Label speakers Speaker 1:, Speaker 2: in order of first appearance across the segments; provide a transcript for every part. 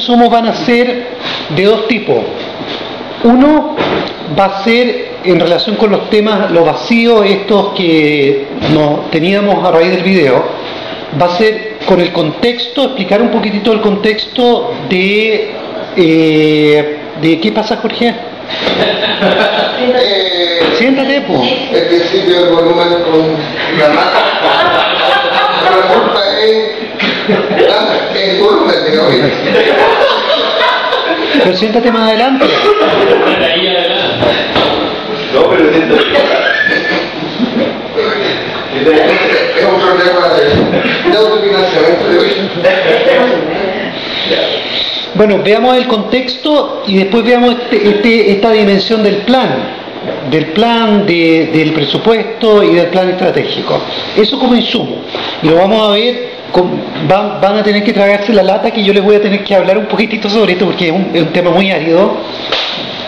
Speaker 1: insumos van a ser de dos tipos. Uno va a ser en relación con los temas, los vacíos estos que no teníamos a raíz del video, va a ser con el contexto, explicar un poquitito el contexto de ¿qué pasa, Jorge? Siéntate, po.
Speaker 2: El principio del volumen con la masa. La culpa es el volumen, digamos.
Speaker 1: Pero siéntate más adelante.
Speaker 3: Ahí adelante. No, pero siéntate.
Speaker 2: Es un problema de autofinanciamiento de hoy.
Speaker 1: Bueno, veamos el contexto y después veamos esta dimensión del plan, del presupuesto y del plan estratégico. Eso como insumo. Y lo vamos a ver, van a tener que tragarse la lata que yo les voy a tener que hablar un poquitito sobre esto porque es un tema muy árido.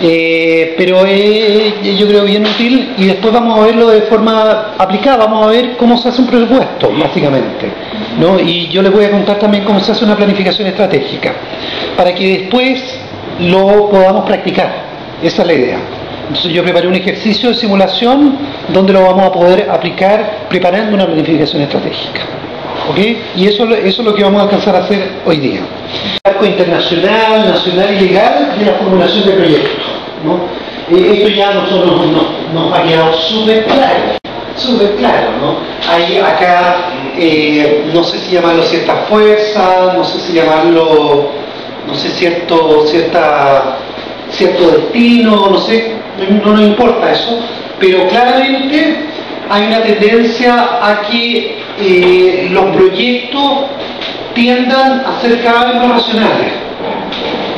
Speaker 1: Pero yo creo bien útil, y después vamos a verlo de forma aplicada, vamos a ver cómo se hace un presupuesto, básicamente, ¿no? Y yo les voy a contar también cómo se hace una planificación estratégica, para que después lo podamos practicar. Esa es la idea. Entonces yo preparé un ejercicio de simulación donde lo vamos a poder aplicar preparando una planificación estratégica. ¿Ok? Y eso es lo que vamos a alcanzar a hacer hoy día. Marco internacional, nacional y legal de la formulación de proyectos, ¿no? Esto ya nosotros nos ha quedado súper claro, ¿no? Hay acá, no sé si llamarlo cierta fuerza, no sé si llamarlo, no sé, cierto destino, no sé, no nos importa eso, pero claramente hay una tendencia a que los proyectos tiendan a ser cada vez más racionales,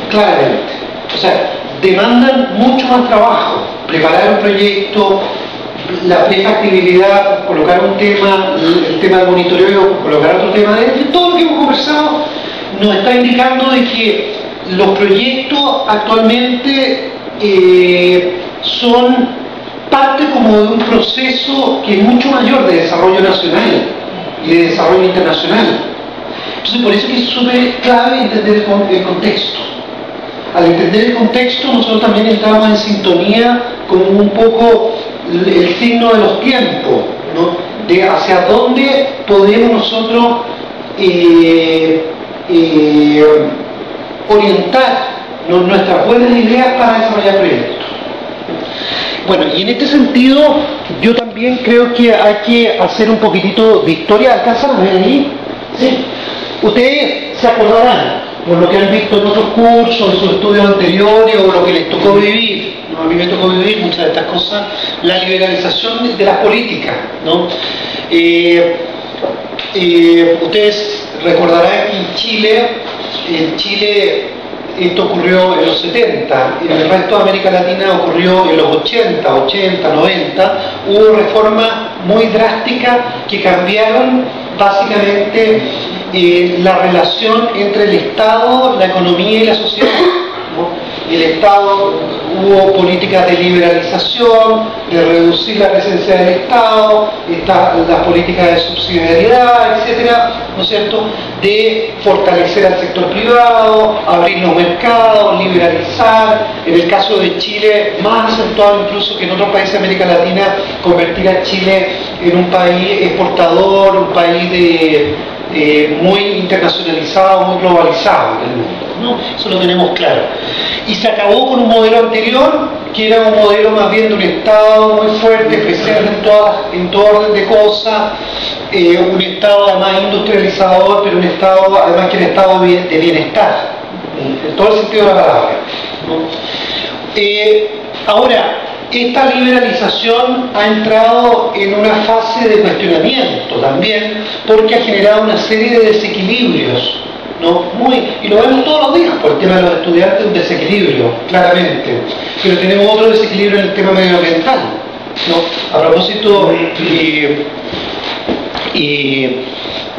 Speaker 1: claramente. O sea, demandan mucho más trabajo, preparar un proyecto, la prefactibilidad, colocar un tema, el tema del monitoreo, colocar otro tema dentro. Todo lo que hemos conversado nos está indicando de que los proyectos actualmente son parte como de un proceso que es mucho mayor de desarrollo nacional y de desarrollo internacional. Entonces por eso es súper clave entender el contexto. Al entender el contexto nosotros también entramos en sintonía con un poco el signo de los tiempos, ¿no? De hacia dónde podemos nosotros orientar nuestras buenas ideas para desarrollar proyectos. Bueno, y en este sentido yo también creo que hay que hacer un poquitito de historia. ¿Alcanzan a ver ahí? ¿Sí? Ustedes se acordarán, por lo que han visto en otros cursos, en sus estudios anteriores, o lo que les tocó vivir, ¿no? A mí me tocó vivir muchas de estas cosas, la liberalización de las políticas, ¿no? Ustedes recordarán que en Chile esto ocurrió en los 70, en el resto de América Latina ocurrió en los 80, 90, hubo reformas muy drásticas que cambiaron básicamente la relación entre el Estado, la economía y la sociedad, ¿no? El Estado, hubo políticas de liberalización, de reducir la presencia del Estado, las políticas de subsidiariedad, etcétera, ¿no es cierto?, de fortalecer al sector privado, abrir los mercados, liberalizar. En el caso de Chile, más acentuado incluso que en otros países de América Latina, convertir a Chile en un país exportador, un país muy internacionalizado, muy globalizado en el mundo, ¿no? Eso lo tenemos claro. Y se acabó con un modelo anterior, que era un modelo más bien de un Estado muy fuerte, presente en todo orden de cosas, un Estado además industrializador, pero un Estado además que un Estado de bienestar, en todo el sentido de la palabra, ¿no? Ahora, esta liberalización ha entrado en una fase de cuestionamiento también, porque ha generado una serie de desequilibrios, ¿no? Y lo vemos todos los días por el tema de los estudiantes, un desequilibrio, claramente, pero tenemos otro desequilibrio en el tema medioambiental, ¿no? A propósito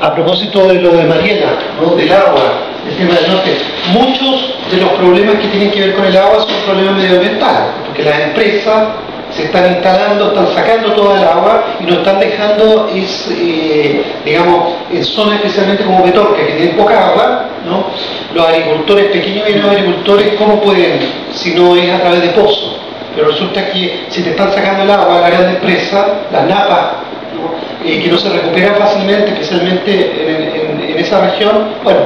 Speaker 1: a propósito de lo de Mariela, ¿no? Del agua, el tema del norte, muchos de los problemas que tienen que ver con el agua son problemas medioambientales, porque las empresas se están instalando, están sacando toda el agua y nos están dejando, digamos, en zonas especialmente como Petorca, que tienen poca agua, ¿no? Los agricultores, pequeños y medianos agricultores, ¿cómo pueden si no es a través de pozos? Pero resulta que si te están sacando el agua a la gran empresa, las napas, ¿no? Que no se recuperan fácilmente, especialmente en esa región, bueno,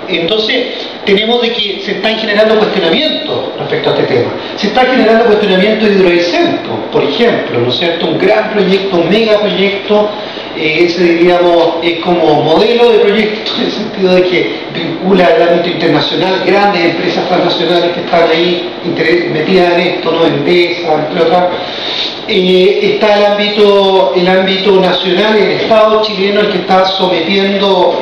Speaker 1: entonces tenemos de que se están generando cuestionamientos respecto a este tema. Se está generando cuestionamiento de Hidroicentro, por ejemplo, ¿no es cierto? Un gran proyecto, un megaproyecto, ese diríamos es como modelo de proyecto en el sentido de que vincula el ámbito internacional, grandes empresas transnacionales que están ahí metidas en esto, ¿no? Endesa, entre otras. Está el ámbito nacional, el Estado chileno el que está sometiendo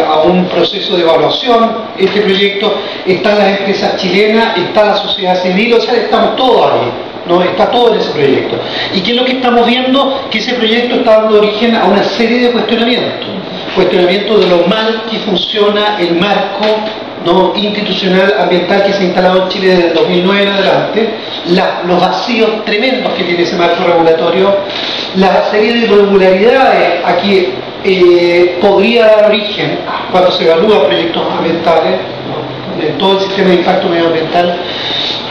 Speaker 1: a un proceso de evaluación este proyecto, están las empresas chilenas, está la sociedad civil, o sea, estamos todos ahí, ¿no? Está todo en ese proyecto. ¿Y qué es lo que estamos viendo? Que ese proyecto está dando origen a una serie de cuestionamientos de lo mal que funciona el marco, ¿no?, institucional ambiental que se ha instalado en Chile desde el 2009 en adelante, los vacíos tremendos que tiene ese marco regulatorio, la serie de irregularidades a que podría dar origen cuando se evalúan proyectos ambientales, ¿no?, en todo el sistema de impacto medioambiental,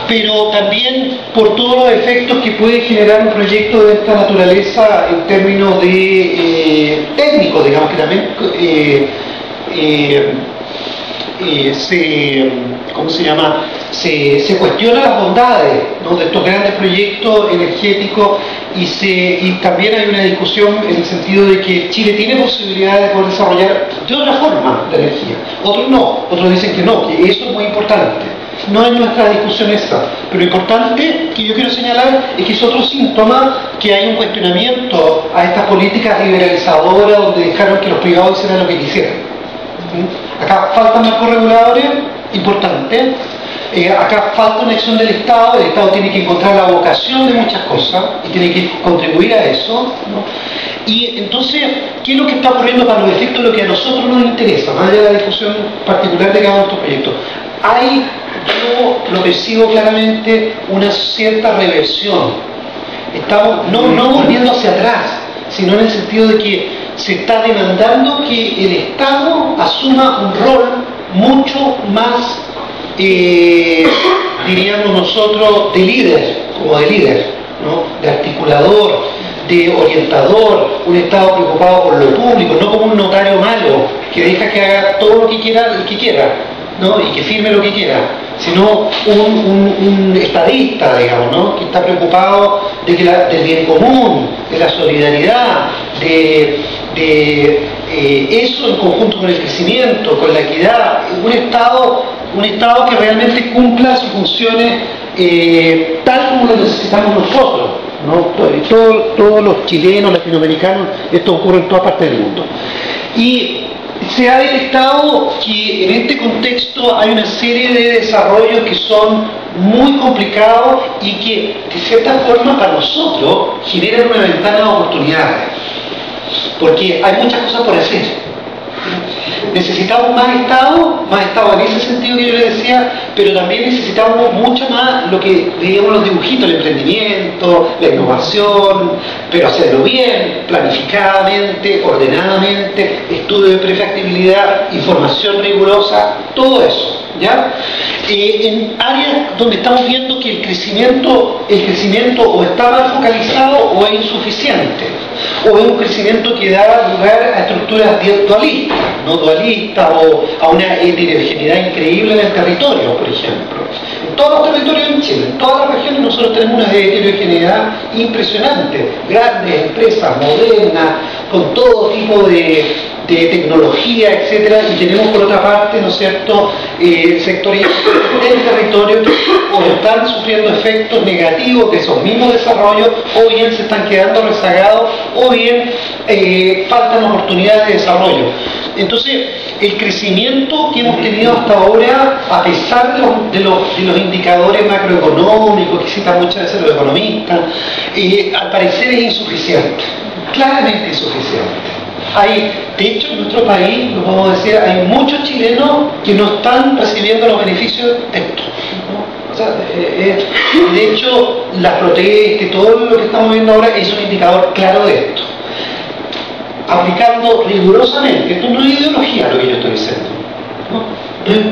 Speaker 1: pero también por todos los efectos que puede generar un proyecto de esta naturaleza en términos de técnicos, digamos, que también se cuestionan las bondades, ¿no?, de estos grandes proyectos energéticos y también hay una discusión en el sentido de que Chile tiene posibilidad de poder desarrollar de otra forma la energía. Otros no, otros dicen que no, que eso es muy importante. No es nuestra discusión esa, pero lo importante que yo quiero señalar es que es otro síntoma que hay un cuestionamiento a estas políticas liberalizadoras donde dejaron que los privados hicieran lo que quisieran. Acá faltan marcos reguladores importantes, acá falta una acción del Estado, el Estado tiene que encontrar la vocación de muchas cosas y tiene que contribuir a eso, ¿no? Y entonces, ¿qué es lo que está ocurriendo para los efectos de lo que a nosotros nos interesa, más allá de la discusión particular de cada uno de estos proyectos? Yo lo percibo claramente una cierta reversión. Estamos no volviendo hacia atrás, sino en el sentido de que se está demandando que el Estado asuma un rol mucho más, diríamos nosotros, de líder, ¿no?, de articulador, de orientador, un Estado preocupado por lo público, no como un notario malo que deja que haga todo lo que quiera, ¿no?, y que firme lo que quiera, sino un estadista, digamos, ¿no?, que está preocupado del bien común, de la solidaridad, de eso en conjunto con el crecimiento, con la equidad, un Estado que realmente cumpla sus funciones tal como lo necesitamos nosotros, ¿no? Todos los chilenos, latinoamericanos, esto ocurre en todas partes del mundo. Y se ha detectado que en este contexto hay una serie de desarrollos que son muy complicados y que, de cierta forma, para nosotros generan una ventana de oportunidades, porque hay muchas cosas por hacer. Necesitamos más Estado en ese sentido que yo le decía, pero también necesitamos mucho más lo que veíamos los dibujitos, el emprendimiento, la innovación, pero hacerlo bien, planificadamente, ordenadamente, estudio de prefactibilidad, información rigurosa, todo eso, ¿ya? En áreas donde estamos viendo que el crecimiento o está mal focalizado o es insuficiente, o es un crecimiento que da lugar a estructuras dualistas, no dualistas, o a una heterogeneidad increíble en el territorio, por ejemplo. En todos los territorios en Chile, en todas las regiones nosotros tenemos una heterogeneidad impresionante, grandes empresas, modernas, con todo tipo de tecnología, etcétera, y tenemos por otra parte, ¿no es cierto?, sectores del territorio que o están sufriendo efectos negativos de esos mismos desarrollos, o bien se están quedando rezagados, o bien faltan oportunidades de desarrollo. Entonces, el crecimiento que hemos tenido hasta ahora, a pesar de los indicadores macroeconómicos que citan muchas veces los economistas, al parecer es insuficiente, claramente insuficiente. De hecho, en nuestro país, lo podemos decir, hay muchos chilenos que no están recibiendo los beneficios de esto, ¿no? sea, de hecho, las protestas y todo lo que estamos viendo ahora es un indicador claro de esto. Aplicando rigurosamente, esto no es ideología lo que yo estoy diciendo, ¿no?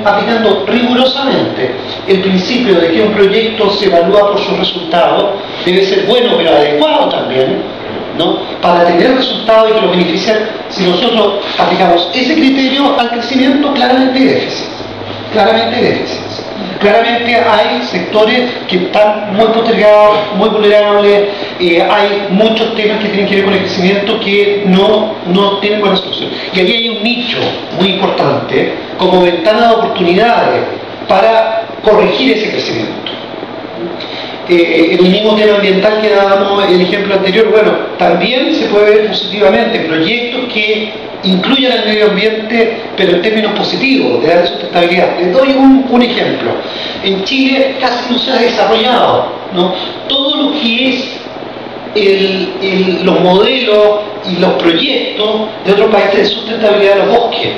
Speaker 1: Aplicando rigurosamente el principio de que un proyecto se evalúa por sus resultados, debe ser bueno pero adecuado también, ¿no? Para tener resultados y que lo beneficien. Si nosotros aplicamos ese criterio al crecimiento, claramente hay déficits. Claramente hay déficits. Claramente hay sectores que están muy postergados, muy vulnerables, hay muchos temas que tienen que ver con el crecimiento que no tienen buena solución. Y ahí hay un nicho muy importante como ventana de oportunidades para corregir ese crecimiento. En el mismo tema ambiental que dábamos el ejemplo anterior, bueno, también se puede ver positivamente proyectos que incluyan al medio ambiente, pero en términos positivos, de darle sustentabilidad. Les doy un ejemplo. En Chile casi no se ha desarrollado, ¿no? Todo lo que es los modelos y los proyectos de otros países de sustentabilidad de los bosques,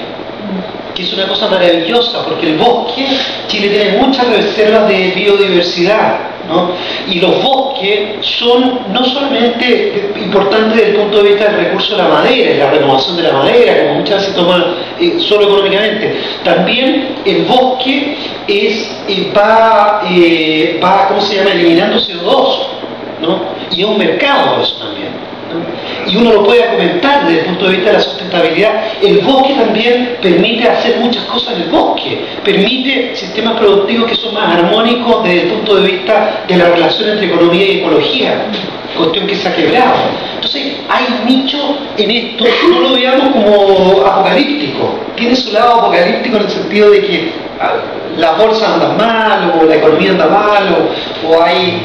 Speaker 1: que es una cosa maravillosa, porque el bosque, Chile tiene muchas reservas de biodiversidad, ¿no? Y los bosques son no solamente importantes desde el punto de vista del recurso de la madera y la renovación de la madera, como muchas veces se toma solo económicamente, también el bosque va ¿cómo se llama?, eliminando CO2, ¿no? Y es un mercado eso también, ¿no? Y uno lo puede argumentar desde el punto de vista de la sustentabilidad. El bosque también permite hacer muchas cosas en el bosque, permite sistemas productivos que son más armónicos desde el punto de vista de la relación entre economía y ecología, cuestión que se ha quebrado. Entonces hay un nicho en esto, no lo veamos como apocalíptico, tiene su lado apocalíptico en el sentido de que la bolsa anda mal, o la economía anda mal, o hay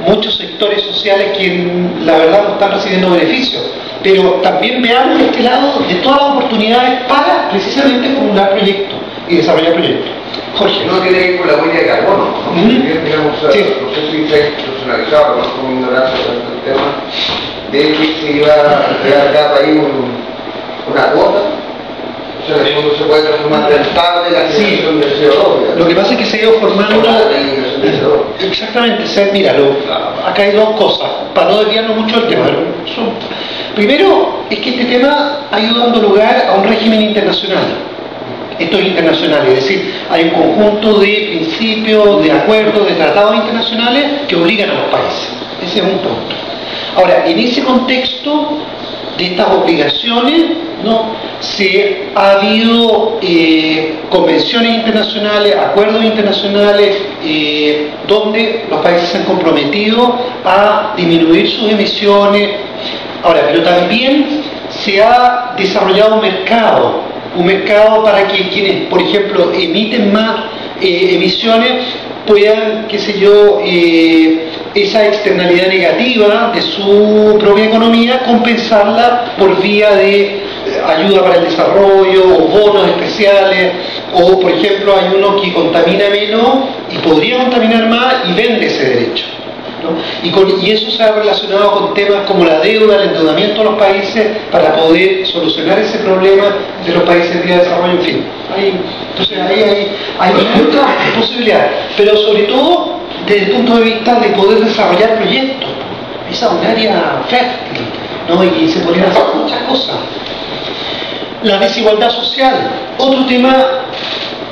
Speaker 1: muchos sectores sociales que la verdad no están recibiendo beneficios. Pero también veamos este lado de todas las oportunidades para precisamente formular proyectos y desarrollar proyectos. Jorge.
Speaker 2: No tiene que ver con la huella de carbono, ¿no? Digamos,
Speaker 1: Sí.
Speaker 2: no sé si está institucionalizado, no como ignorancia sobre el tema, de que se iba a crear cada país una cuota. O sea, ¿cómo se puede transformar rentable la generación de CO2?
Speaker 1: Lo que pasa es que se ha ido formando... Exactamente, mira, acá hay dos cosas, para no desviarnos mucho del tema. Primero, es que este tema ha ido dando lugar a un régimen internacional. Esto es internacional, es decir, hay un conjunto de principios, de acuerdos, de tratados internacionales que obligan a los países. Ese es un punto. Ahora, en ese contexto de estas obligaciones, ¿no?, ha habido convenciones internacionales, acuerdos internacionales, donde los países se han comprometido a disminuir sus emisiones. Ahora, pero también se ha desarrollado un mercado para que quienes, por ejemplo, emiten más emisiones puedan, qué sé yo, esa externalidad negativa de su propia economía, compensarla por vía de ayuda para el desarrollo, o bonos especiales, o por ejemplo hay uno que contamina menos y podría contaminar más y vende ese derecho, ¿no? Y eso se ha relacionado con temas como la deuda, el endeudamiento de los países para poder solucionar ese problema de los países en vía de desarrollo, en fin. Entonces ahí hay muchas posibilidades, pero sobre todo desde el punto de vista de poder desarrollar proyectos. Esa es un área fértil, ¿no? Y se podrían hacer muchas cosas. La desigualdad social, otro tema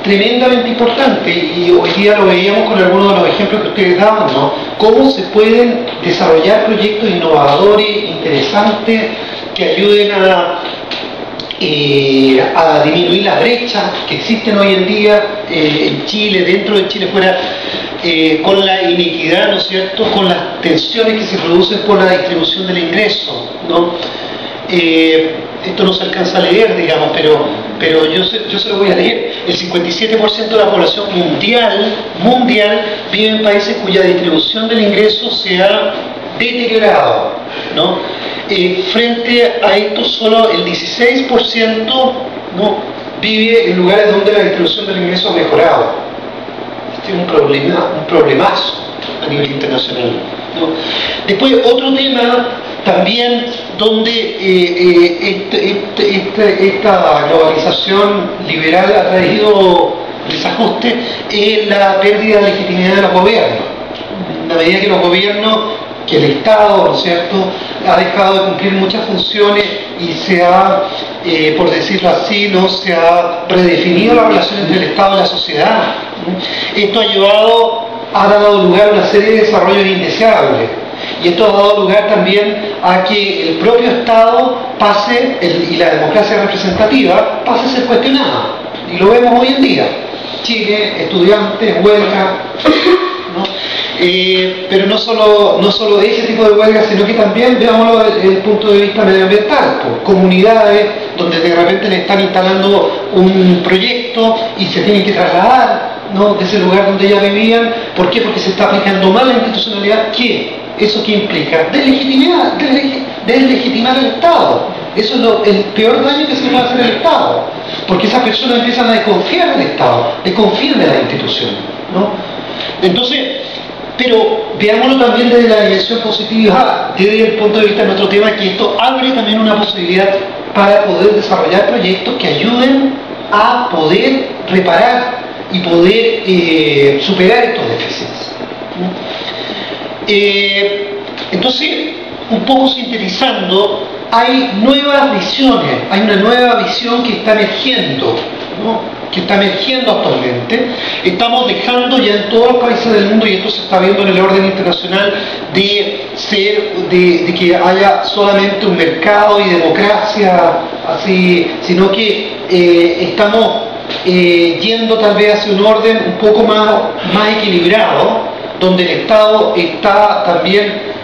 Speaker 1: tremendamente importante, y hoy día lo veíamos con algunos de los ejemplos que ustedes daban, ¿no? Cómo se pueden desarrollar proyectos innovadores, interesantes, que ayuden a disminuir las brechas que existen hoy en día en Chile, dentro de Chile, fuera, con la inequidad, ¿no es cierto?, con las tensiones que se producen por la distribución del ingreso, ¿no? Esto no se alcanza a leer, digamos, pero yo se lo voy a leer. El 57% de la población mundial vive en países cuya distribución del ingreso se ha deteriorado, ¿no? Frente a esto, solo el 16%, ¿no?, vive en lugares donde la distribución del ingreso ha mejorado. Este es un problemazo a nivel internacional, ¿no? Después, otro tema también donde esta globalización liberal ha traído desajuste es la pérdida de legitimidad de los gobiernos. En la medida que los gobiernos, que el Estado, ¿no es cierto?, ha dejado de cumplir muchas funciones y se ha, por decirlo así, ¿no?, se ha redefinido la relación entre el Estado y la sociedad. Esto ha dado lugar a una serie de desarrollos indeseables. Y esto ha dado lugar también a que el propio Estado y la democracia representativa pase a ser cuestionada. Y lo vemos hoy en día. Chile, estudiantes, huelga, ¿no? Pero no solo ese tipo de huelgas, sino que también veámoslo desde el punto de vista medioambiental, por comunidades donde de repente le están instalando un proyecto y se tienen que trasladar, ¿no?, de ese lugar donde ya vivían. ¿Por qué? Porque se está aplicando mal la institucionalidad. ¿Eso qué implica? Deslegitimar al Estado. Eso es el peor daño que se le va a hacer al Estado, porque esas personas empiezan a desconfiar del Estado, desconfían de las instituciones, ¿no? Entonces, pero veámoslo también desde la dimensión positiva, desde el punto de vista de nuestro tema, que esto abre también una posibilidad para poder desarrollar proyectos que ayuden a poder reparar y poder superar estos déficits, ¿no? Entonces, un poco sintetizando, hay nuevas visiones, hay una nueva visión que está emergiendo, ¿no?, que está emergiendo actualmente. Estamos dejando ya en todos los países del mundo, y esto se está viendo en el orden internacional, de que haya solamente un mercado y democracia, así, sino que estamos yendo tal vez hacia un orden un poco más equilibrado, donde el Estado está también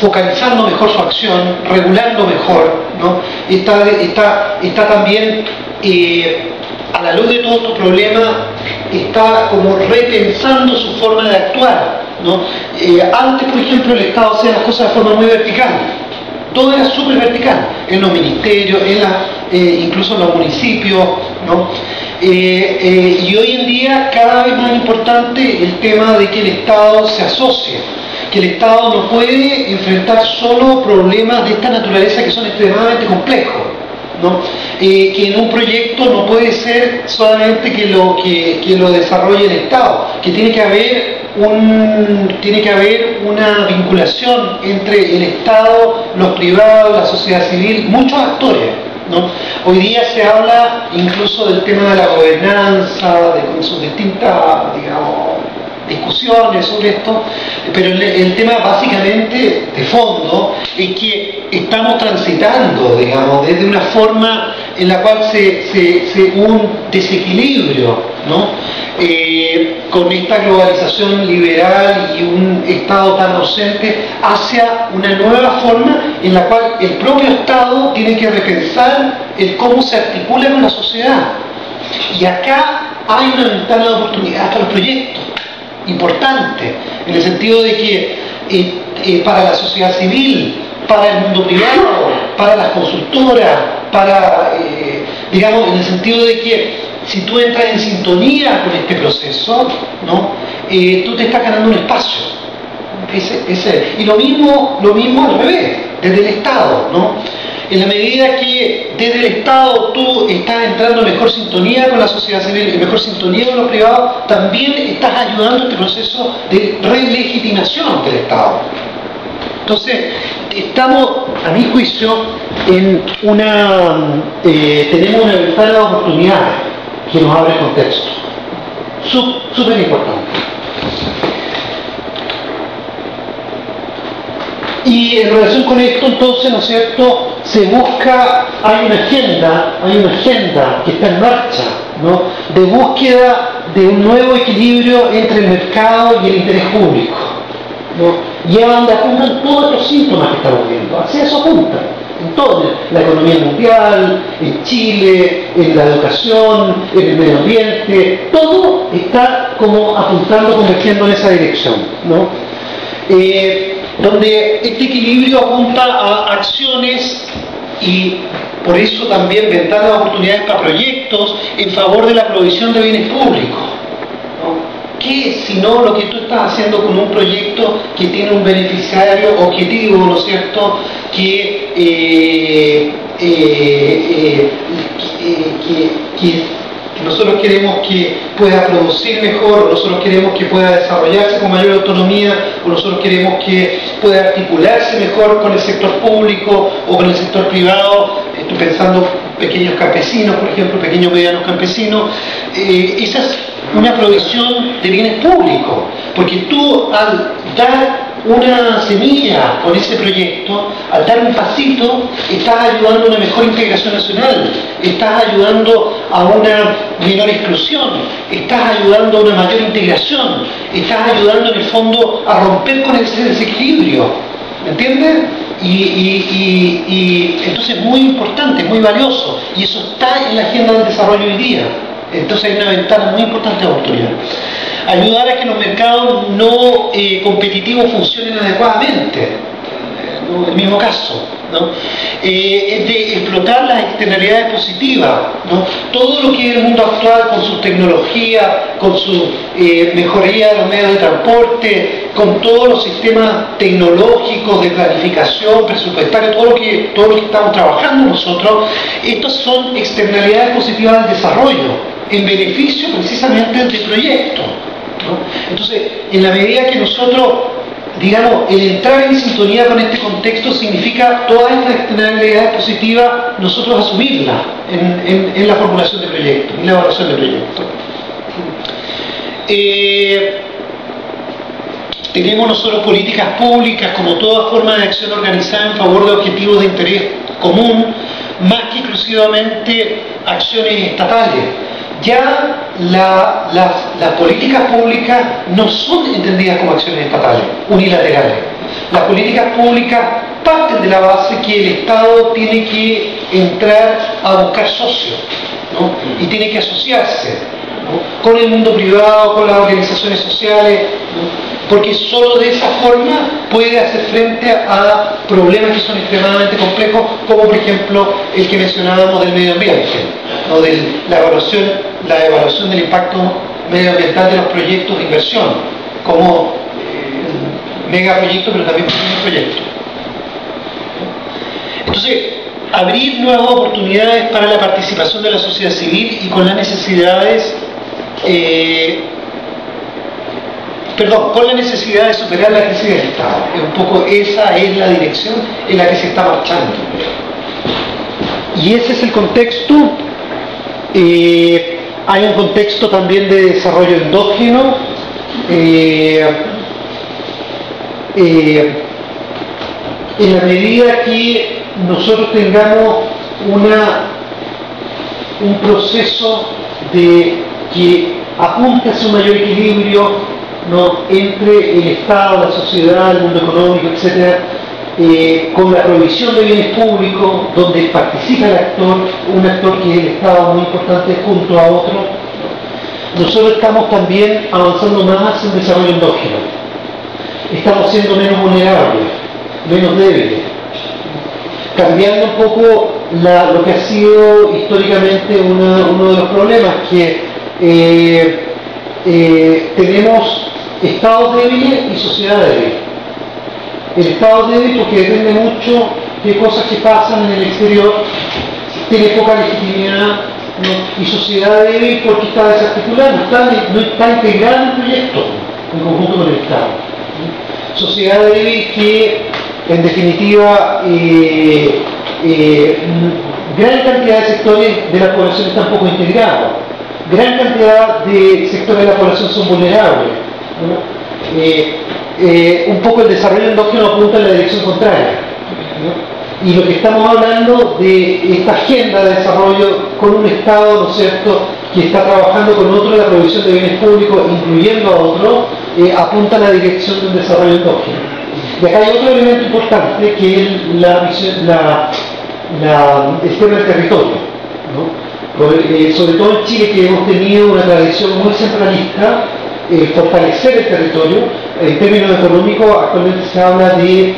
Speaker 1: focalizando mejor su acción, regulando mejor, ¿no? Está también, a la luz de todos estos problemas, está como repensando su forma de actuar, ¿no? Antes, por ejemplo, el Estado hacía las cosas de forma muy vertical. Todo era súper vertical, en los ministerios, incluso en los municipios, ¿no? Y hoy en día cada vez más importante el tema de que el Estado se asocie, que el Estado no puede enfrentar solo problemas de esta naturaleza que son extremadamente complejos, ¿no? Que en un proyecto no puede ser solamente que lo desarrolle el Estado, que tiene que haber una vinculación entre el Estado, los privados, la sociedad civil, muchos actores, ¿no? Hoy día se habla incluso del tema de la gobernanza, con sus distintas, digamos, discusiones sobre esto, pero el tema básicamente de fondo es que estamos transitando, digamos, desde una forma en la cual hubo un desequilibrio, ¿no? Con esta globalización liberal y un Estado tan ausente, hacia una nueva forma en la cual el propio Estado tiene que repensar el cómo se articula con la sociedad. Y acá hay una ventana de oportunidad para los proyectos importante, en el sentido de que para la sociedad civil, para el mundo privado, para las consultoras, digamos, en el sentido de que si tú entras en sintonía con este proceso, ¿no?, tú te estás ganando un espacio. Y lo mismo al revés, desde el Estado, ¿no? En la medida que desde el Estado tú estás entrando en mejor sintonía con la sociedad civil, en mejor sintonía con los privados, también estás ayudando a este proceso de relegitimación del Estado. Entonces, estamos, a mi juicio, tenemos una ventana de oportunidades que nos abre el contexto. Súper importante. Y en relación con esto, entonces, ¿no es cierto?, se busca, hay una agenda que está en marcha, ¿no?, de búsqueda de un nuevo equilibrio entre el mercado y el interés público, ¿no? Y a donde apuntan todos los síntomas que estamos viendo, hacia eso apuntan, en todo, la economía mundial, en Chile, en la educación, en el medio ambiente, todo está como apuntando, convergiendo en esa dirección, ¿no? Donde este equilibrio apunta a acciones y por eso también ventanas de oportunidades para proyectos en favor de la provisión de bienes públicos, ¿no? ¿Qué si no lo que tú estás haciendo con un proyecto que tiene un beneficiario objetivo, ¿no es cierto?, que nosotros queremos que pueda producir mejor, o nosotros queremos que pueda desarrollarse con mayor autonomía, o nosotros queremos que pueda articularse mejor con el sector público o con el sector privado. Estoy pensando pequeños campesinos, por ejemplo, pequeños medianos campesinos. Esa es una provisión de bienes públicos, porque tú al dar una semilla con ese proyecto, al dar un pasito, estás ayudando a una mejor integración nacional, estás ayudando a una menor exclusión, estás ayudando a una mayor integración, estás ayudando en el fondo a romper con ese desequilibrio, ¿me entiendes? Y entonces es muy importante, muy valioso, y eso está en la agenda del desarrollo hoy día. Entonces hay una ventana muy importante de oportunidad. Ayudar a que los mercados no competitivos funcionen adecuadamente, ¿no? El mismo caso, ¿no? Es de explotar las externalidades positivas, ¿no? Todo lo que es el mundo actual con su tecnología, con su mejoría de los medios de transporte, con todos los sistemas tecnológicos de planificación presupuestaria, todo lo que estamos trabajando nosotros, estos son externalidades positivas del desarrollo, en beneficio precisamente del proyecto, ¿no? Entonces, en la medida que nosotros, digamos, el entrar en sintonía con este contexto significa todas estas externalidades positivas, nosotros asumirlas en la formulación de proyectos, en la evaluación de proyectos. Tenemos nosotros políticas públicas como toda forma de acción organizada en favor de objetivos de interés común, más que exclusivamente acciones estatales. Ya las políticas públicas no son entendidas como acciones estatales, unilaterales. Las políticas públicas parten de la base que el Estado tiene que entrar a buscar socios, ¿no? Y tiene que asociarse, ¿no? Con el mundo privado, con las organizaciones sociales, ¿no? Porque solo de esa forma puede hacer frente a problemas que son extremadamente complejos, como por ejemplo el que mencionábamos del medio ambiente, ¿no? De la evaluación del impacto medioambiental de los proyectos de inversión, como megaproyectos, pero también pequeños proyectos. Entonces, abrir nuevas oportunidades para la participación de la sociedad civil y con las necesidades con la necesidad de superar la crisis del Estado. Un poco esa es la dirección en la que se está marchando. Y ese es el contexto. Hay un contexto también de desarrollo endógeno. En la medida que nosotros tengamos un proceso que apunte hacia un mayor equilibrio, ¿no? Entre el Estado, la sociedad, el mundo económico, etc., con la provisión de bienes públicos, donde participa el actor, un actor que es el Estado muy importante junto a otro, nosotros estamos también avanzando más hacia un desarrollo endógeno. Estamos siendo menos vulnerables, menos débiles, cambiando un poco lo que ha sido históricamente uno de los problemas, que tenemos estados débiles y sociedad débil. El estado débil porque depende mucho de cosas que pasan en el exterior, tiene poca legitimidad, ¿no? Y sociedad débil porque está desarticulada, no está integrada en el proyecto en conjunto con el Estado, ¿no? Sociedad débil que en definitiva gran cantidad de sectores de la población están poco integrados, gran cantidad de sectores de la población son vulnerables, ¿no? Un poco el desarrollo endógeno apunta en la dirección contraria, ¿no? Y lo que estamos hablando de esta agenda de desarrollo con un Estado, ¿no es cierto?, que está trabajando con otro en la provisión de bienes públicos, incluyendo a otro, apunta a la dirección del desarrollo endógeno. Y acá hay otro elemento importante que es el tema del territorio, ¿no? Sobre todo en Chile, que hemos tenido una tradición muy centralista, fortalecer el territorio. En términos económicos, actualmente se habla de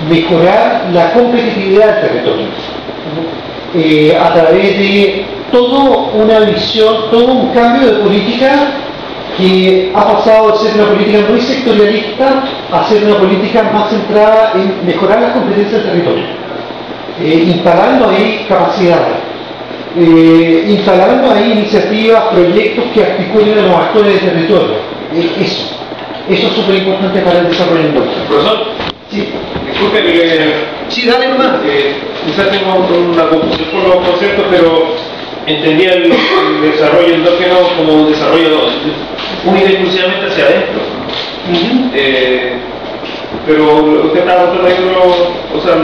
Speaker 1: mejorar la competitividad del territorio, ¿no? A través de toda una visión, todo un cambio de política que ha pasado de ser una política muy sectorialista a ser una política más centrada en mejorar las competencias del territorio, instalando ahí capacidades. instalando ahí iniciativas, proyectos que articulen a los actores de territorio. Eso es súper importante para el desarrollo endógeno.
Speaker 3: Profesor,
Speaker 1: Sí.
Speaker 3: disculpe que
Speaker 1: Sí, dale nomás.
Speaker 3: quizás tengo una confusión por los conceptos, pero entendía el desarrollo endógeno como un desarrollo único y exclusivamente hacia adentro. Pero usted está mostrando, o sea,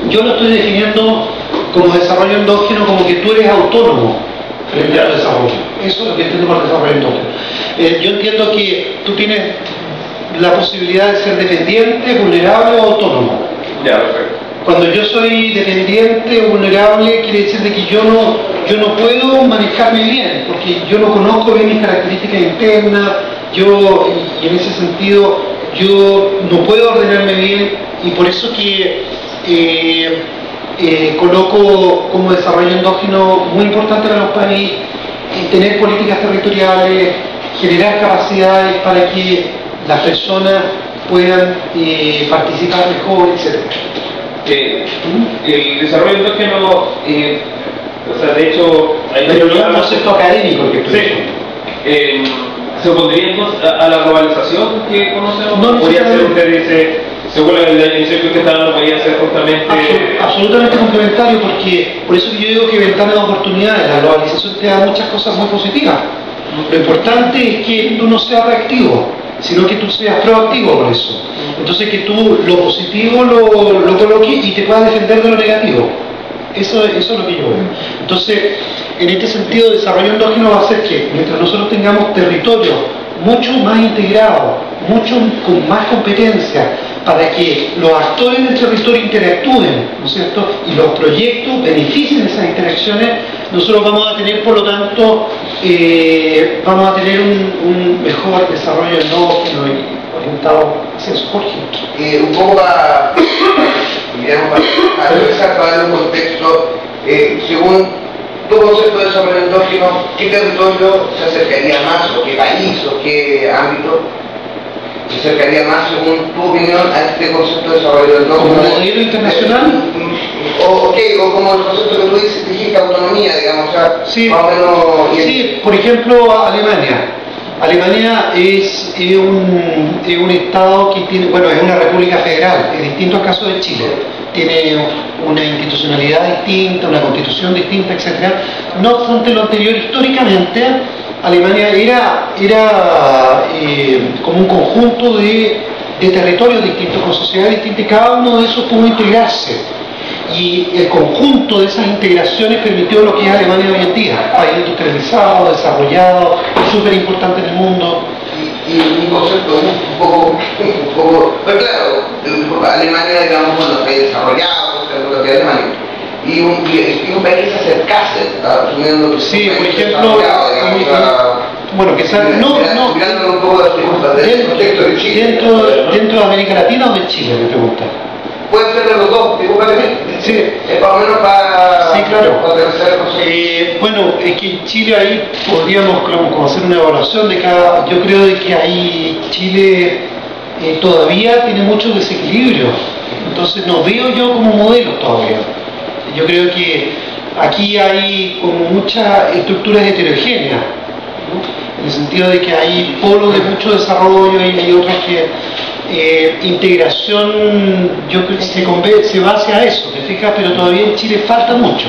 Speaker 1: Yo lo estoy definiendo como desarrollo endógeno, como que tú eres autónomo frente al desarrollo. Eso es lo que entiendo por desarrollo endógeno. Yo entiendo que tú tienes la posibilidad de ser dependiente, vulnerable o autónomo.
Speaker 3: ya, perfecto.
Speaker 1: Cuando yo soy dependiente o vulnerable, quiere decir de que yo no puedo manejarme bien, porque yo no conozco bien mis características internas, y en ese sentido yo no puedo ordenarme bien, y por eso que coloco como desarrollo endógeno muy importante para los países tener políticas territoriales, generar capacidades para que las personas puedan participar mejor, etc.
Speaker 3: El desarrollo endógeno, o sea, de hecho,
Speaker 1: Pero no es un concepto académico que estoy diciendo.
Speaker 3: ¿se opondría entonces a la globalización que conocemos?
Speaker 1: No,
Speaker 3: ¿Podría ser,
Speaker 1: necesariamente.
Speaker 3: usted dice, según la definición que usted está dando, podría ser justamente...
Speaker 1: Absolutamente complementario, porque por eso que yo digo que ventana de oportunidades, la globalización te da muchas cosas muy positivas. Lo importante es que tú no seas reactivo, sino que tú seas proactivo por eso. Entonces que tú lo positivo lo coloques y te puedas defender de lo negativo. Eso es lo que yo veo. Entonces, en este sentido, el desarrollo endógeno va a ser que mientras nosotros tengamos territorios mucho más integrados, mucho con más competencia, para que los actores del territorio interactúen, ¿no es cierto? Y los proyectos beneficien esas interacciones, nosotros vamos a tener, por lo tanto, vamos a tener un mejor desarrollo endógeno y orientado hacia eso. Jorge.
Speaker 2: Un poco para regresar para dar un contexto, según tu concepto de desarrollo endógeno, ¿qué territorio se acercaría más, o qué país, o qué ámbito se acercaría más, según tu opinión, a este concepto de desarrollo endógeno?
Speaker 1: ¿Como modelo internacional?
Speaker 2: O como el concepto que tú dijiste, autonomía, digamos, o sea,
Speaker 1: Sí,
Speaker 2: más o menos...
Speaker 1: sí, por ejemplo, Alemania. Alemania es un estado que tiene, bueno, es una república federal, es distinto al caso de Chile. Tiene una institucionalidad distinta, una constitución distinta, etc. No obstante lo anterior, históricamente, Alemania era como un conjunto de territorios distintos, con sociedades distintas, y cada uno de esos pudo integrarse. Y el conjunto de esas integraciones permitió lo que es Alemania hoy en día, país industrializado, desarrollado, súper importante en el mundo.
Speaker 2: Y un concepto un poco, pero claro, Alemania, digamos, bueno, país desarrollado, lo que es Alemania, y un país que se acercase, asumiendo que
Speaker 1: Sí, por ejemplo,
Speaker 2: digamos,
Speaker 1: bueno, que
Speaker 2: mirando un poco las preguntas del contexto de Chile.
Speaker 1: dentro de América Latina o de Chile, me pregunta.
Speaker 2: Pueden ser de los dos, digo,
Speaker 1: Sí.
Speaker 2: Es más o menos para...
Speaker 1: Sí, claro.
Speaker 2: Para aterrizar el concepto.
Speaker 1: Bueno, es que en Chile ahí podríamos como hacer una evaluación de cada... Yo creo de que ahí Chile todavía tiene mucho desequilibrio, entonces no veo yo como modelo todavía. Yo creo que aquí hay como muchas estructuras heterogéneas, ¿no? En el sentido de que hay polos de mucho desarrollo y hay otros que... integración, yo creo que se va hacia eso, ¿te fijas? Pero todavía en Chile falta mucho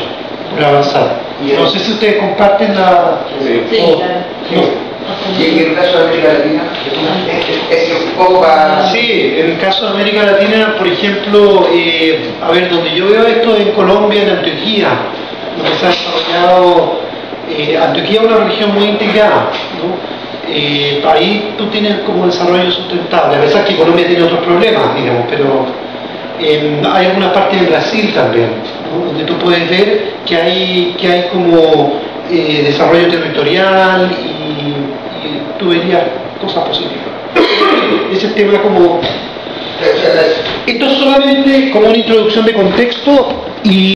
Speaker 1: por avanzar. No sé si ustedes comparten la...
Speaker 3: Sí.
Speaker 2: Y en el caso de América Latina, es un poco para...
Speaker 1: Sí, en el caso de América Latina, por ejemplo, a ver, donde yo veo esto en Colombia, en Antioquia, donde se ha desarrollado... Antioquia es una región muy integrada, ¿no? Ahí tú tienes como desarrollo sustentable, a pesar que Colombia tiene otros problemas, digamos, pero hay algunas partes de Brasil también, ¿no? Donde tú puedes ver que hay como desarrollo territorial y tú verías cosas positivas. Ese tema como... Esto es solamente como una introducción de contexto y...